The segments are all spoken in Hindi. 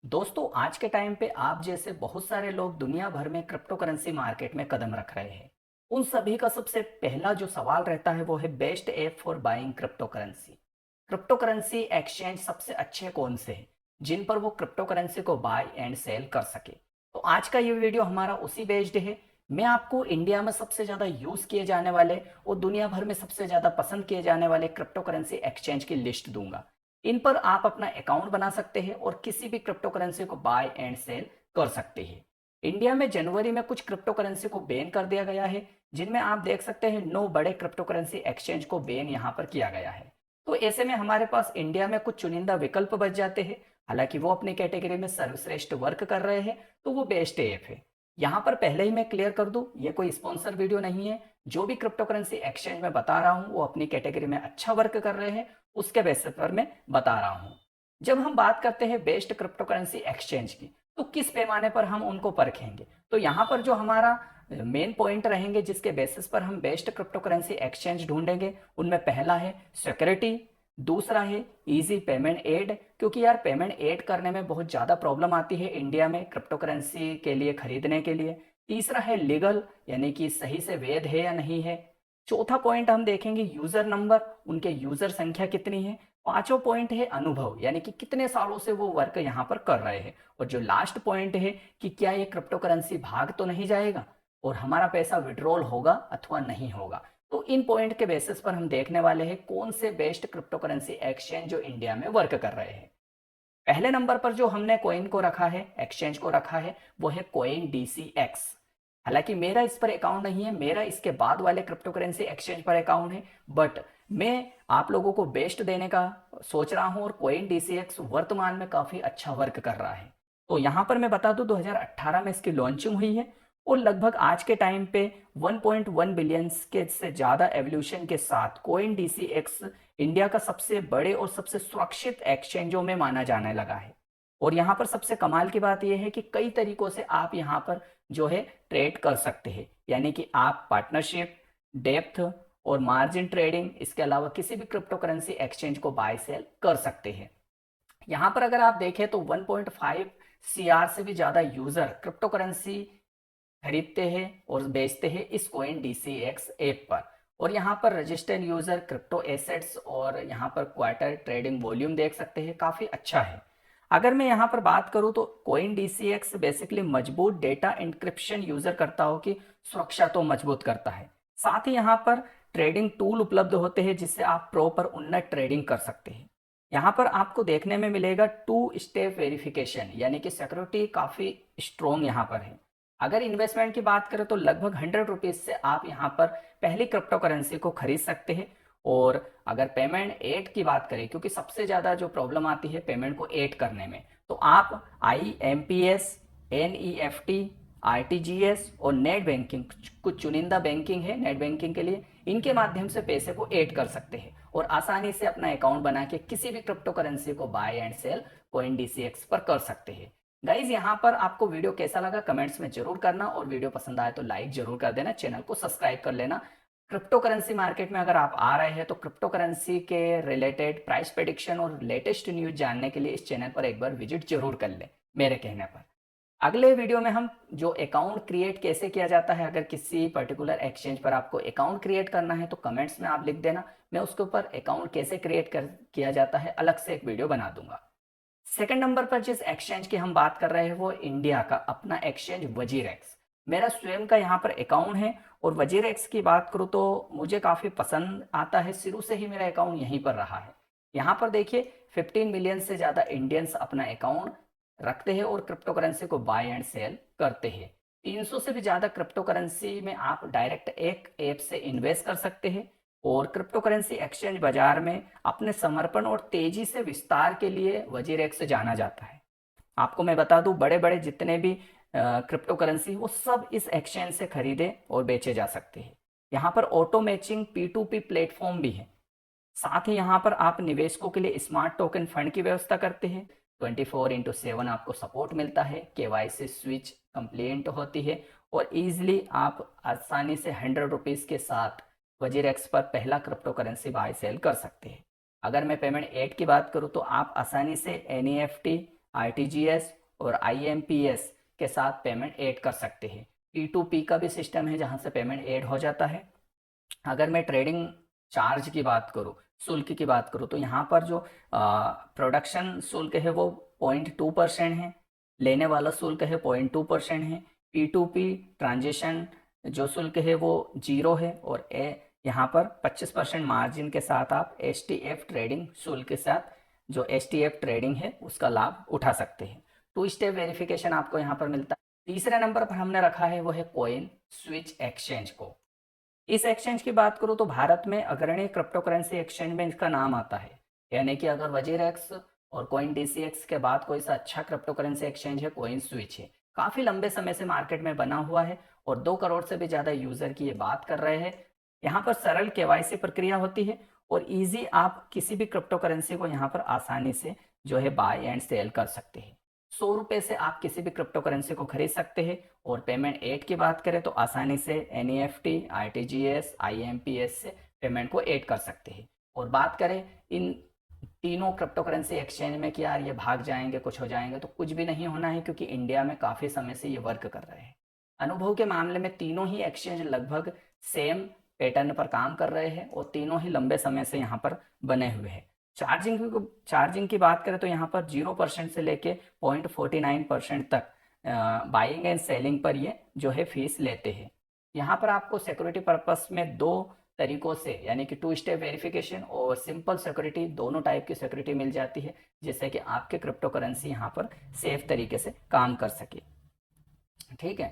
दोस्तों आज के टाइम पे आप जैसे बहुत सारे लोग दुनिया भर में क्रिप्टो करेंसी मार्केट में कदम रख रहे हैं। उन सभी का सबसे पहला जो सवाल रहता है वो है best app for buying crypto currency. Crypto currency exchange सबसे अच्छे कौन से हैं जिन पर वो क्रिप्टो करेंसी को बाय एंड सेल कर सके। तो आज का ये वीडियो हमारा उसी बेस्ड है। मैं आपको इंडिया में सबसे ज्यादा यूज किए जाने वाले और दुनिया भर में सबसे ज्यादा पसंद किए जाने वाले क्रिप्टो करेंसी एक्सचेंज की लिस्ट दूंगा। इन पर आप अपना अकाउंट बना सकते हैं और किसी भी क्रिप्टो करेंसी को बाय एंड सेल कर सकते हैं। इंडिया में जनवरी में कुछ क्रिप्टो करेंसी को बैन कर दिया गया है, जिनमें आप देख सकते हैं 9 बड़े क्रिप्टो करेंसी एक्सचेंज को बैन यहां पर किया गया है। तो ऐसे में हमारे पास इंडिया में कुछ चुनिंदा विकल्प बच जाते हैं। हालांकि वो अपनी कैटेगरी में सर्वश्रेष्ठ वर्क कर रहे हैं, तो वो बेस्ट ऐप है। यहाँ पर पहले ही मैं क्लियर कर दूं, ये कोई स्पॉन्सर वीडियो नहीं है। जो भी क्रिप्टो करेंसी एक्सचेंज में बता रहा हूँ वो अपनी कैटेगरी में अच्छा वर्क कर रहे हैं, उसके बेसिस पर मैं बता रहा हूं। जब हम बात करते हैं बेस्ट क्रिप्टो करेंसी एक्सचेंज की, तो किस पैमाने पर हम उनको परखेंगे। तो यहाँ पर जो हमारा मेन पॉइंट रहेंगे जिसके बेसिस पर हम बेस्ट क्रिप्टो करेंसी एक्सचेंज ढूंढेंगे, उनमें पहला है सिक्योरिटी, दूसरा है इजी पेमेंट एड, क्योंकि यार पेमेंट ऐड करने में बहुत ज़्यादा प्रॉब्लम आती है इंडिया में क्रिप्टो करेंसी के लिए खरीदने के लिए। तीसरा है लीगल, यानी कि सही से वैध है या नहीं है। चौथा पॉइंट हम देखेंगे यूजर नंबर, उनके यूजर संख्या कितनी है। पांचों पॉइंट है अनुभव, यानी कि कितने सालों से वो वर्क यहाँ पर कर रहे हैं। और जो लास्ट पॉइंट है कि क्या ये क्रिप्टो करेंसी भाग तो नहीं जाएगा और हमारा पैसा विड्रॉल होगा अथवा नहीं होगा। तो इन पॉइंट के बेसिस पर हम देखने वाले हैं कौन से बेस्ट क्रिप्टो करेंसी एक्सचेंज जो इंडिया में वर्क कर रहे हैं। पहले नंबर पर जो हमने कॉइन को रखा है, एक्सचेंज को रखा है, वो है कॉइन DCX। हालांकि मेरा इस पर अकाउंट नहीं है, मेरा इसके बाद वाले क्रिप्टो करेंसी एक्सचेंज पर अकाउंट है। बट मैं आप लोगों को बेस्ट देने का सोच रहा हूं और कॉइन DCX वर्तमान में काफी अच्छा वर्क कर रहा है। तो यहां पर मैं बता दूं 2018 में इसकी लॉन्चिंग हुई है और लगभग आज के टाइम पे 1.1 बिलियन के से ज्यादा एवोल्यूशन के साथ कॉइन DCX इंडिया का सबसे बड़े और सबसे सुरक्षित एक्सचेंजों में माना जाने लगा है। और यहाँ पर सबसे कमाल की बात यह है कि कई तरीकों से आप यहाँ पर जो है ट्रेड कर सकते हैं, यानी कि आप पार्टनरशिप, डेप्थ और मार्जिन ट्रेडिंग, इसके अलावा किसी भी क्रिप्टो करेंसी एक्सचेंज को बाय सेल कर सकते हैं। यहाँ पर अगर आप देखें तो 1.5 CR से भी ज्यादा यूजर क्रिप्टो करेंसी खरीदते हैं और बेचते हैं इस कॉइन DCX ऐप पर। और यहाँ पर रजिस्टर्ड यूजर, क्रिप्टो एसेट्स और यहाँ पर क्वार्टर ट्रेडिंग वॉल्यूम देख सकते हैं, काफी अच्छा है। अगर मैं यहाँ पर बात करूँ तो कॉइन DCX बेसिकली मजबूत डेटा इंक्रिप्शन यूजर करता हो कि सुरक्षा तो मजबूत करता है। साथ ही यहाँ पर ट्रेडिंग टूल उपलब्ध होते हैं जिससे आप प्रॉपर उन्नत ट्रेडिंग कर सकते हैं। यहाँ पर आपको देखने में मिलेगा 2 स्टेप वेरिफिकेशन, यानी कि सिक्योरिटी काफी स्ट्रोंग यहाँ पर है। अगर इन्वेस्टमेंट की बात करें तो लगभग 100 रुपीज से आप यहाँ पर पहली क्रिप्टो करेंसी को खरीद सकते हैं। और अगर पेमेंट एड की बात करें, क्योंकि सबसे ज्यादा जो प्रॉब्लम आती है पेमेंट को एड करने में, तो आप IMPS, NEFT, RTGS और नेट बैंकिंग, कुछ चुनिंदा बैंकिंग है नेट बैंकिंग के लिए, इनके माध्यम से पैसे को ऐड कर सकते हैं और आसानी से अपना अकाउंट बना के किसी भी क्रिप्टो करेंसी को buy and sell Coin DCX पर कर सकते हैं। गाइज यहाँ पर आपको वीडियो कैसा लगा कमेंट्स में जरूर करना और वीडियो पसंद आए तो लाइक जरूर कर देना, चैनल को सब्सक्राइब कर लेना। क्रिप्टो करेंसी मार्केट में अगर आप आ रहे हैं तो क्रिप्टो करेंसी के रिलेटेड प्राइस प्रेडिक्शन और लेटेस्ट न्यूज जानने के लिए इस चैनल पर एक बार विजिट जरूर कर ले मेरे कहने पर। अगले वीडियो में हम जो अकाउंट क्रिएट कैसे किया जाता है, अगर किसी पर्टिकुलर एक्सचेंज पर आपको अकाउंट क्रिएट करना है तो कमेंट्स में आप लिख देना, मैं उसके ऊपर अकाउंट कैसे क्रिएट किया जाता है अलग से एक वीडियो बना दूंगा। सेकंड नंबर पर जिस एक्सचेंज की हम बात कर रहे हैं वो इंडिया का अपना एक्सचेंज वजीरेक्स। मेरा स्वयं का यहाँ पर अकाउंट है और वजीरेक्स की बात करूँ तो मुझे काफी पसंद आता है, शुरू से ही मेरा अकाउंट यहीं पर रहा है। यहाँ पर देखिए 15 मिलियन से ज्यादा इंडियंस अपना अकाउंट रखते हैं और क्रिप्टो करेंसी को बाय एंड सेल करते हैं। 300 से भी ज्यादा क्रिप्टो करेंसी में आप डायरेक्ट एक ऐप से इन्वेस्ट कर सकते हैं। और क्रिप्टो करेंसी एक्सचेंज बाजार में अपने समर्पण और तेजी से विस्तार के लिए वजीरेक्स जाना जाता है। आपको मैं बता दूं बड़े बड़े जितने भी क्रिप्टो करेंसी वो सब इस एक्सचेंज से खरीदे और बेचे जा सकते हैं। यहाँ पर ऑटो मैचिंग P2P प्लेटफॉर्म भी है। साथ ही यहाँ पर आप निवेशकों के लिए स्मार्ट टोकन फंड की व्यवस्था करते हैं। 24/7 आपको सपोर्ट मिलता है, KYC स्विच कंप्लीट होती है और इजीली आप आसानी से 100 रुपीज के साथ वजीरेक्स पर पहला क्रिप्टो करेंसी बाय सेल कर सकते हैं। अगर मैं पेमेंट एड की बात करूं तो आप आसानी से NEFT आरटीजीएस और आईएमपीएस के साथ पेमेंट ऐड कर सकते हैं। P2P का भी सिस्टम है जहां से पेमेंट ऐड हो जाता है। अगर मैं ट्रेडिंग चार्ज की बात करूँ, शुल्क की बात करूँ, तो यहाँ पर जो प्रोडक्शन शुल्क है वो 0.2% है, लेने वाला शुल्क है 0.2% है। P2P ट्रांजेक्शन जो शुल्क है वो 0 है, और यहाँ पर 25% मार्जिन के साथ आप STF ट्रेडिंग शुल्क के साथ जो STF ट्रेडिंग है उसका लाभ उठा सकते हैं। 2 स्टेप वेरिफिकेशन आपको यहाँ पर मिलता है। तीसरे नंबर पर हमने रखा है वो है कॉइन स्विच एक्सचेंज को। इस एक्सचेंज की बात करूँ तो भारत में अग्रणी क्रिप्टो करेंसी एक्सचेंज में इसका नाम आता है। यानी कि अगर वजीरेक्स और कॉइन DCX के बाद कोई सा अच्छा क्रिप्टो करेंसी एक्सचेंज है, कॉइन स्विच है। काफी लंबे समय से मार्केट में बना हुआ है और 2 करोड़ से भी ज्यादा यूजर की ये बात कर रहे हैं। यहाँ पर सरल KYC प्रक्रिया होती है और इजी आप किसी भी क्रिप्टो करेंसी को यहाँ पर आसानी से जो है बाय एंड सेल कर सकते हैं। 100 रुपए से आप किसी भी क्रिप्टो करेंसी को खरीद सकते हैं। और पेमेंट ऐड की बात करें तो आसानी से NEFT, RTGS, IMPS से पेमेंट को ऐड कर सकते हैं। और बात करें इन तीनों क्रिप्टो करेंसी एक्सचेंज में कि यार ये भाग जाएंगे, कुछ हो जाएंगे, तो कुछ भी नहीं होना है, क्योंकि इंडिया में काफी समय से ये वर्क कर रहे हैं। अनुभव के मामले में तीनों ही एक्सचेंज लगभग सेम पैटर्न पर काम कर रहे हैं और तीनों ही लंबे समय से यहाँ पर बने हुए हैं। चार्जिंग की बात करें तो यहाँ पर 0% से लेके 0.49% तक बाइंग एंड सेलिंग पर ये जो है फीस लेते हैं। यहाँ पर आपको सिक्योरिटी पर्पस में 2 तरीकों से, यानी कि 2 स्टेप वेरिफिकेशन और सिंपल सिक्योरिटी, दोनों टाइप की सिक्योरिटी मिल जाती है, जिससे कि आपके क्रिप्टो करेंसी यहाँ पर सेफ तरीके से काम कर सके। ठीक है।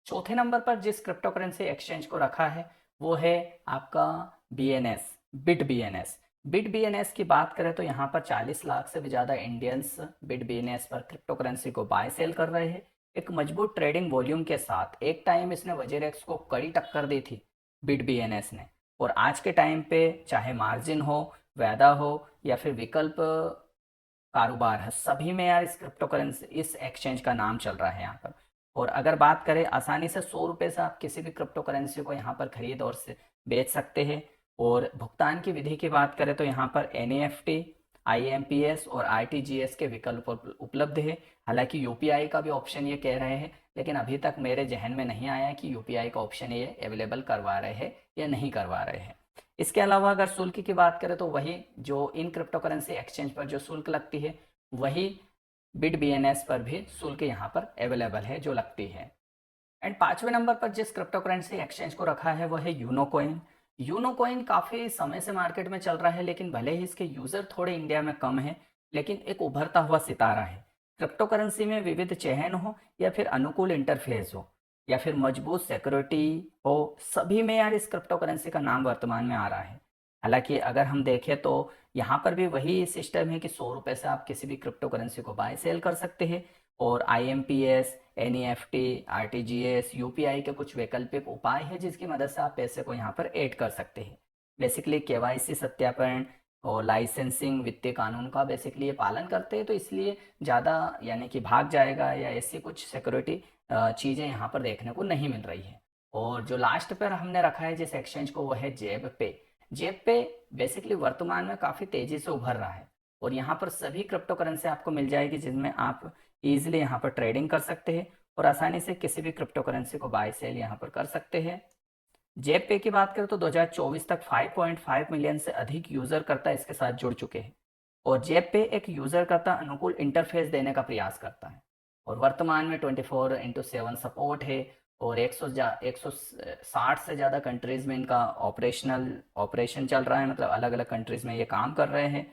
चौथे नंबर पर जिस क्रिप्टो करेंसी एक्सचेंज को रखा है वो है आपका BNS, bit BNS। Bit BNS की बात करें तो यहाँ पर 40 लाख से भी ज़्यादा इंडियंस बिट BNS पर क्रिप्टो करेंसी को बाय सेल कर रहे हैं। एक मजबूत ट्रेडिंग वॉल्यूम के साथ एक टाइम इसने वजीरेक्स को कड़ी टक्कर दी थी बिट BNS ने। और आज के टाइम पे चाहे मार्जिन हो, वायदा हो या फिर विकल्प कारोबार है, सभी में यार इस क्रिप्टो करेंसी, इस एक्सचेंज का नाम चल रहा है यहाँ पर। और अगर बात करें आसानी से 100 रुपए से आप किसी भी क्रिप्टो करेंसी को यहाँ पर खरीद और से बेच सकते हैं। और भुगतान की विधि की बात करें तो यहाँ पर NEFT, IMPS और RTGS के विकल्प उपलब्ध है। हालांकि UPI का भी ऑप्शन ये कह रहे हैं, लेकिन अभी तक मेरे जहन में नहीं आया कि UPI का ऑप्शन ये अवेलेबल करवा रहे हैं या नहीं करवा रहे हैं। इसके अलावा अगर शुल्क की बात करें तो वही जो इन क्रिप्टो करेंसी एक्सचेंज पर जो शुल्क लगती है, वही बिट BNS पर भी शुल्क यहाँ पर अवेलेबल है जो लगती है। एंड 5वें नंबर पर जिस क्रिप्टो करेंसी एक्सचेंज को रखा है वो है यूनो कॉइन। यूनो कॉइन काफ़ी समय से मार्केट में चल रहा है, लेकिन भले ही इसके यूज़र थोड़े इंडिया में कम है, लेकिन एक उभरता हुआ सितारा है। क्रिप्टो करेंसी में विविध चयन हो या फिर अनुकूल इंटरफेस हो या फिर मजबूत सिक्योरिटी हो, सभी में यार इस क्रिप्टो करेंसी का नाम वर्तमान में आ रहा है। हालांकि अगर हम देखें तो यहाँ पर भी वही सिस्टम है कि 100 रुपए से आप किसी भी क्रिप्टो करेंसी को बाय सेल कर सकते हैं। और IMPS, NEFT, RTGS, UPI के कुछ वैकल्पिक उपाय है जिसकी मदद से आप पैसे को यहाँ पर ऐड कर सकते हैं। बेसिकली KYC सत्यापन और लाइसेंसिंग वित्तीय कानून का बेसिकली ये पालन करते हैं, तो इसलिए ज़्यादा यानी कि भाग जाएगा या ऐसी कुछ सिक्योरिटी चीज़ें यहाँ पर देखने को नहीं मिल रही है। और जो लास्ट पर हमने रखा है जिस एक्सचेंज को वो है जेब पे। जेब पे बेसिकली वर्तमान में काफ़ी तेज़ी से उभर रहा है और यहाँ पर सभी क्रिप्टो करेंसी आपको मिल जाएगी जिसमें आप इजीली यहाँ पर ट्रेडिंग कर सकते हैं और आसानी से किसी भी क्रिप्टो करेंसी को बाय सेल यहाँ पर कर सकते हैं। जेब पे की बात करें तो 2024 तक 5.5 मिलियन से अधिक यूजर करता इसके साथ जुड़ चुके हैं और जेब पे एक यूजर करता अनुकूल इंटरफेस देने का प्रयास करता है और वर्तमान में 24/7 सपोर्ट है और 160 से ज़्यादा कंट्रीज में इनका ऑपरेशन चल रहा है, मतलब अलग अलग कंट्रीज में ये काम कर रहे हैं।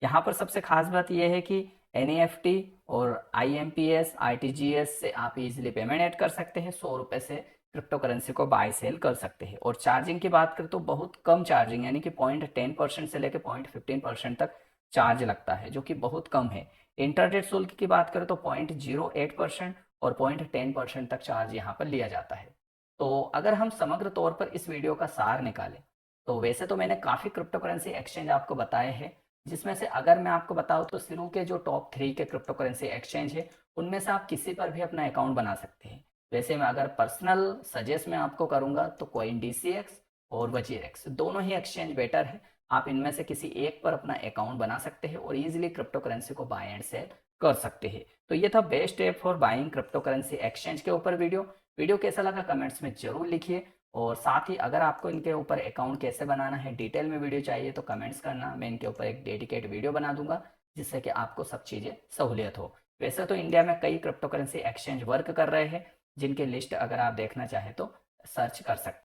यहाँ पर सबसे खास बात यह है कि NEFT और IMPS, RTGS से आप इजीली पेमेंट ऐड कर सकते हैं। 100 रुपए से क्रिप्टो करेंसी को बाय सेल कर सकते हैं। और चार्जिंग की बात करें तो बहुत कम चार्जिंग, यानी कि 0.10% से लेकर 0.15% तक चार्ज लगता है, जो कि बहुत कम है। इंटरनेट शुल्क की बात करें तो 0.08% और 0.10% तक चार्ज यहाँ पर लिया जाता है। तो अगर हम समग्र तौर पर इस वीडियो का सार निकालें तो वैसे तो मैंने काफ़ी क्रिप्टो करेंसी एक्सचेंज आपको बताए हैं, जिसमें से अगर मैं आपको बताऊं तो शुरू के जो टॉप 3 के क्रिप्टो करेंसी एक्सचेंज है उनमें से आप किसी पर भी अपना अकाउंट बना सकते हैं। वैसे मैं अगर पर्सनल सजेस्ट मैं आपको करूंगा तो कॉइन DCX और वजीरेक्स दोनों ही एक्सचेंज बेटर है। आप इनमें से किसी एक पर अपना अकाउंट बना सकते हैं और इजीली क्रिप्टो करेंसी को बाय एंड सेल कर सकते हैं। तो ये था best app for buying crypto currency exchange के ऊपर वीडियो कैसा लगा कमेंट्स में जरूर लिखिए। और साथ ही अगर आपको इनके ऊपर अकाउंट कैसे बनाना है डिटेल में वीडियो चाहिए तो कमेंट्स करना, मैं इनके ऊपर एक डेडिकेट वीडियो बना दूंगा जिससे कि आपको सब चीज़ें सहूलियत हो। वैसे तो इंडिया में कई क्रिप्टो करेंसी एक्सचेंज वर्क कर रहे हैं जिनके लिस्ट अगर आप देखना चाहें तो सर्च कर सकते हैं।